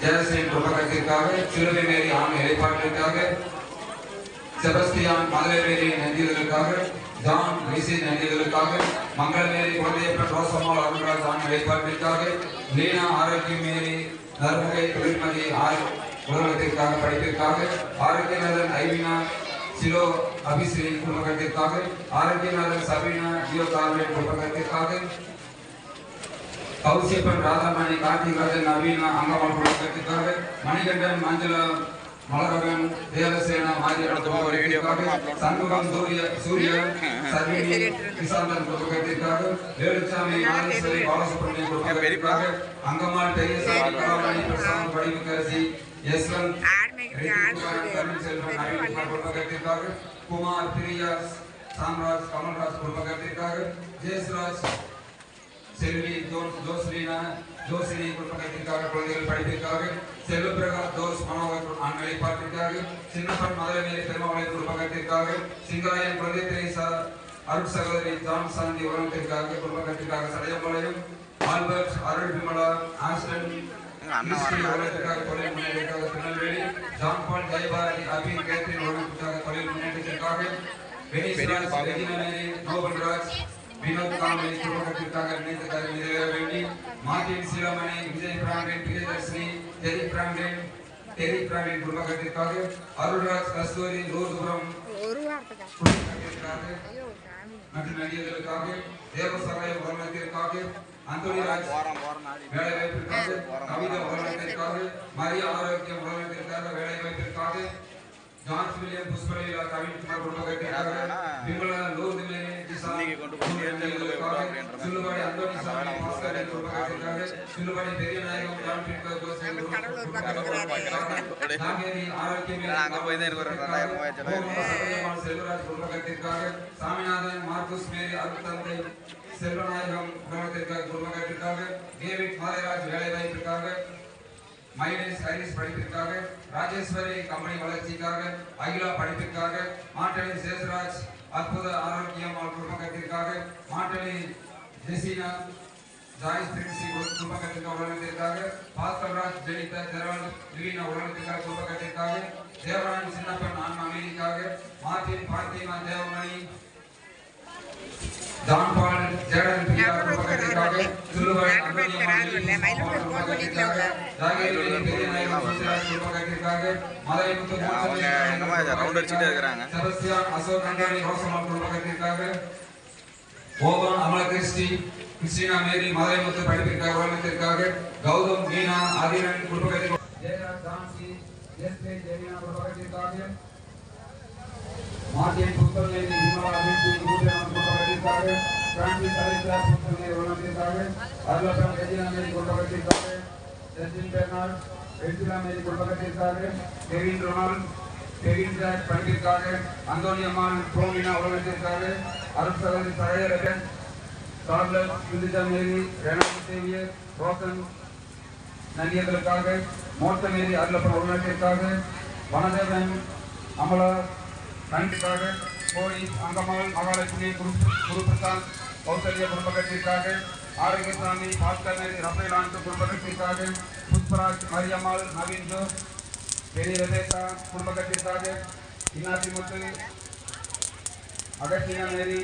ஜெயஸ்ரீன் குடும்பத்திற்காக, சிலுவை மேரி ஆண் இலைப்பாட்டிற்காக, செபஸ்தியான் மதுரைவேரி நன்றிகளுக்காக, ஜான் ரிசி நன்றிகளுக்காக, மங்களமேரி குழந்தையப்பன் ரோசம்மாள் அருள்ராஜ் ஆண் இலைப்பாட்டிற்காக, லீனா ஆரோக்கியம் மேரி நர்முகை தொழில்மதி உலகத்திற்காக படிப்பிற்காக, ஆரோக்கியநாதன் ஐவினா சிலோ அபிஸ்ரீ குடும்பத்திற்காக, ஆரோக்கியநாதன் சபீனா ஜியோ கார்மெண்ட் குடும்பத்திற்காக, கௌசியப்பன் ராதாமணி கார்த்திகராஜன் நவீனா அங்கமாள் குடும்பத்திற்காக, மணிகண்டன் மஞ்சளா மலரவன் தேவசேனா மாரியம்மன் குடும்பத்திற்காக, சண்முகம் சூரிய சர்வினி கிசாந்தன் குடும்பத்திற்காக, வேலுச்சாமி நாகேஸ்வரி பாலசுப்ரமணிய குடும்பத்திற்காக, அங்கமாள் பெரியசாமி கலாமணி பிரசாந்த் படிவுக்கரசி யஸ்வந்த் குடும்பத்திற்காக, குமார் பிரியா சாம்ராஜ் கமல்ராஜ் குடும்பத்திற்காக, ஜெயஸ்ராஜ் செல்வி ஜோசினி குடும்பத்திற்காக குழந்தைகள் படிப்பிற்காக, செல்வபிரகாஷ் ஜோஸ் மனோகர் ஆண் வெளிப்பாட்டிற்காக, சின்னப்பன் மதுரைமேரி பெருமாவளை குடும்பத்திற்காக, சிங்காயன் குழந்தை திரேசா அருட் சகோதரி ஜான் சாந்தி உலகத்திற்காக குடும்பத்திற்காக, சடையம்பாளையம் ஆல்பர்ட் அருள் விமலா ஆஸ்டன் உலகத்திற்காக தொழில் முன்னேற்றத்திற்காக, Tirunelveli John Paul Jayabharathi Abin Catherine உலகத்திற்காக தொழில் முன்னேற்றத்திற்காக, நோபல்ராஜ் வினோத் காமேஷ் குடும்பத்திற்காக நினைத்ததாக நிறைவேற வேண்டி, மார்டின் சீலமணி விஜய் பிராண்டின் பிரியதர்ஷினி டெரி பிராண்டின் குடும்பத்திற்காக, அருள்ராஜ் கஸ்தூரி ரோதுபுரம் குடும்பத்திற்காக மற்றும் நடிகர்களுக்காக, தேவசகாய உலகத்திற்காக, அந்தோனிராஜ் வேலைவாய்ப்பிற்காக, கவிதா உலகத்திற்காக, மரியா ஆரோக்கியம் உலகத்திற்காக வேலைவாய்ப்பிற்காக, ஜான்ஸ் வில்லியம் புஷ்பலீலா கவின்குமார் குடும்பத்திற்காக, விமலா லோதுமே சிலுவாடி அந்தோனி சாமி பாஸ்கர் குடும்பத்திற்காக, Siluvadi Periyanayagam John Peter Joseph Nageri Arokiyam Selvaraj குடும்பத்திற்காக, சாமிநாதன் மார்க்குஸ் மேரி அருட்தந்தை செல்வநாயகம் குடும்பத்திற்காக, டேவிட் மாதராஜ் வேலைவாய்ப்பிற்காக, மைனஸ் ஹரிஸ் படிப்பிற்காக, ராஜேஸ்வரி கம்பெனி வளர்ச்சிக்காக, அகிலா படிப்பிற்காக, மாட்டலி சேஷராஜ் அற்புத ஆரோக்கியம் குடும்பத்திற்காக, மாட்டலி ஜெசினா ஜாய்ஸ் பிரின்சி குடும்பத்திற்காக உலகத்திற்காக, பாஸ்கர்ராஜ் ஜெனிதா ஜெரால் லிவினா உலகத்திற்காக குடும்பத்திற்காக, தேவரான் சின்னப்பன் ஆன்ம அமைதிக்காக, Martin Fatima Devamani John Paul Jeran Priya குடும்பத்திற்காக, சிலுவை கிறிஸ்டினா மேரி மதுரைமுத்து படிப்பிற்காக உலகத்திற்காக, கௌதம் மீனா ஆதிரன் குடும்பத்திற்காக, மார்டின் புத்தகங்களை விமலா வீட்டு குடும்பத்திற்காக, பிரான்சிஸ் அலிஸ்லார் புத்தகங்களை உலகத்திற்காக, அருளப்பன் ரெஜினாமேரி குடும்பத்திற்காக, ஜஸ்டின் பெர்னார்ட் ரெஜினாமேரி குடும்பத்திற்காக, கெவின் ரொனால்ட் கெவின் ஜாக் படிப்பிற்காக, அந்தோனியம்மாள் புரோமினா உலகத்திற்காக, அருள் சகோதரி சழையரகன் சார்லஸ் யுதிதா மேரி ரெனால்ட் சேவியர் ரோசன் நன்றியர்களுக்காக, மோட்ட மேரி அருளப்பன் உலகத்திற்காக, வனதேவன் அமலா நன்றிக்காக, கோடி அங்கமாள் மகாலட்சுமி குருபிரசாந்த் கௌசல்யா குடும்பத்திற்காக, ஆரோக்கியசாமி பாஸ்கர் ரஃபேலான் குடும்பத்திற்காக, புஷ்பராஜ் மரியம்மாள் நவீன் ஜோஸ் பெரிய ரதேசா குடும்பத்திற்காக, இன்னாசிமுத்து அகஸ்டினா மேரி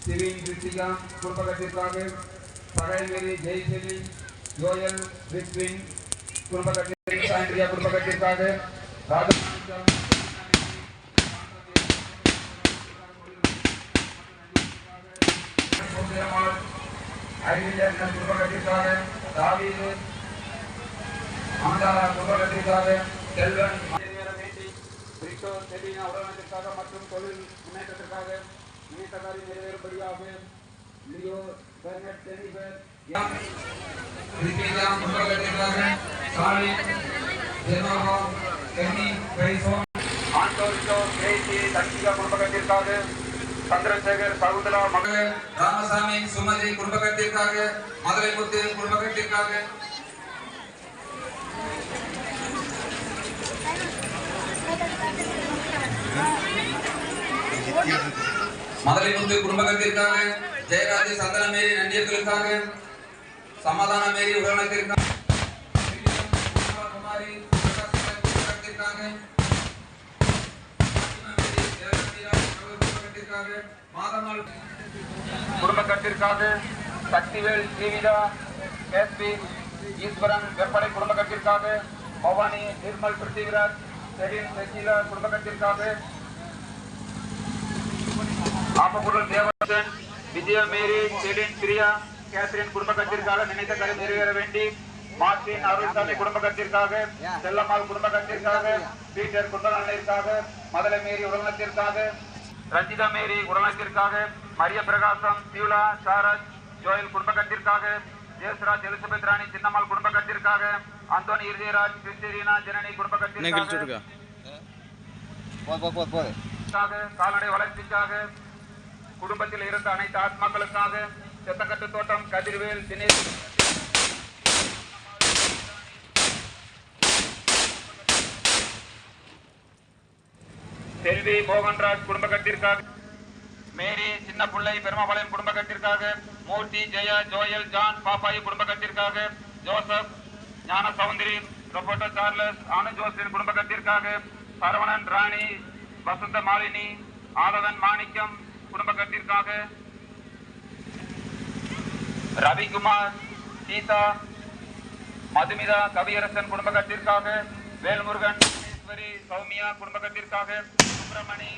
சிவின் கிருத்திகா குடும்பத்திற்காக, சகை மேரி ஜெய்செலி யோயல் விஸ்வின் குடும்பத்திற்காக, குடும்பத்திற்காக, ராஜமாணிக்கம் குடும்பத்திற்காக, தாவீது அமதாரா குடும்பத்திற்காக, செல்வன் செலினா உடனத்திற்காக மற்றும் தொழில் முன்னேற்றத்திற்காக நினைத்தகாரி நிறைவேறும்படியாக லியோ பெர்னட் ஜெனிஃபர் குடும்பத்திற்காக, சாலி ஜெனோவா கென்னி கிரைசோன் ஆண்டோரிட்டோ கிரேசி தர்ஷிகா குடும்பத்திற்காக, சந்திரசேகர் சகுந்தலா மகள் ராமசாமி சுமதி குடும்பத்திற்காக, மதுரை முத்து குடும்பத்திற்காக, மதுரை முத்து குடும்பத்திற்காக, ஜெயராஜ் சந்தனமேரி நன்றியர்களுக்காக, சமாதான மேரி உடனத்திற்காக, திருமால் குடும்பத்திற்காக சக்திவேல் ஜீவிதா எஸ்பி ஈஸ்வரன் வெப்படை குடும்பத்திற்காக பவானி நிர்மல் பிருத்திவிராஜ் செலின் சசிலா குடும்பத்திற்காக ஆப்பகுடல் தேவசன் விஜய மேரி செலின் பிரியா கேத்ரின் குடும்பத்திற்காக நினைத்த காரியம் நிறைவேற வேண்டி மார்டின் அருள்சாமி குடும்பத்திற்காக செல்லம்மாள் குடும்பத்திற்காக பீட்டர் குடும்பத்திற்காக மதலை மேரி உடல்நலத்திற்காக ரஞ்சிதா மேரி உடல்நலத்திற்காக மரிய பிரகாசம் சிவுலா சாரஜ் ஜோயல் குடும்பத்திற்காக ஜெயஸ்ராஜ் எலிசபெத் ராணி சின்னம்மாள் குடும்பத்திற்காக அந்தோனி இருதயராஜ் கிறிஸ்டினா ஜனனி குடும்பத்திற்காக கால்நடை வளர்ச்சிக்காக குடும்பத்தில் இருந்த அனைத்து ஆத்மாக்களுக்காக செத்தக்கட்டு தோட்டம் கதிர்வேல் தினேஷ் செல்வி மோகன்ராஜ் குடும்பத்திற்காக மேரி சின்ன பிள்ளை பெருமாபாளையம் குடும்பத்திற்காக மூர்த்தி ஜெயா ஜோயல் ஜான் பாப்பாயி குடும்பத்திற்காக ஜோசப் ஞான சௌந்தரி ரொபோட்டோ சார்லஸ் ஆனந்த் ஜோசின் குடும்பத்திற்காக சரவணன் ராணி வசந்த மாலினி ஆதவன் மாணிக்கம் குடும்பத்திற்காக ரவிக்குமார் சீதா மதுமிதா கவியரசன் குடும்பத்திற்காக வேல்முருகன் சௌமியா குடும்பத்திற்காக சுப்பிரமணி